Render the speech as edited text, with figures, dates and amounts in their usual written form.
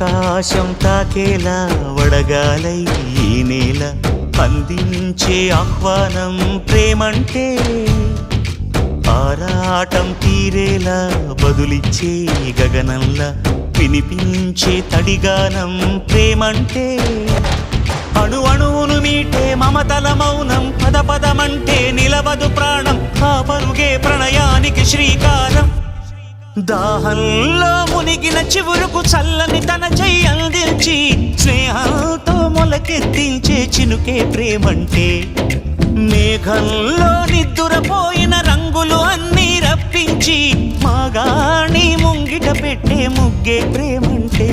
ఆకాశం తాకేలా వడగాలై ఈ నేల అందించే ఆహ్వానం ప్రేమంటే ఆరాటం తీరేలా బదులిచ్చే గగనంలా వినిపించే తడిగానం ప్రేమంటే అణు అణువును మీటే మమతల మౌనం పద పదమంటే నిలవదు ప్రాణం ఆ పరుగే ప్రణయానికి శ్రీకారం దాహంలో మునిగిన చివురుకు చల్లని తన చెయ్యి అందించి స్నేహంతో మొలకెత్తించే చినుకే ప్రేమంటే మేఘంలో నిద్దురపోయిన రంగులు అన్నీ రప్పించి మాగాణి ముంగిట పెట్టే ముగ్గే ప్రేమంటే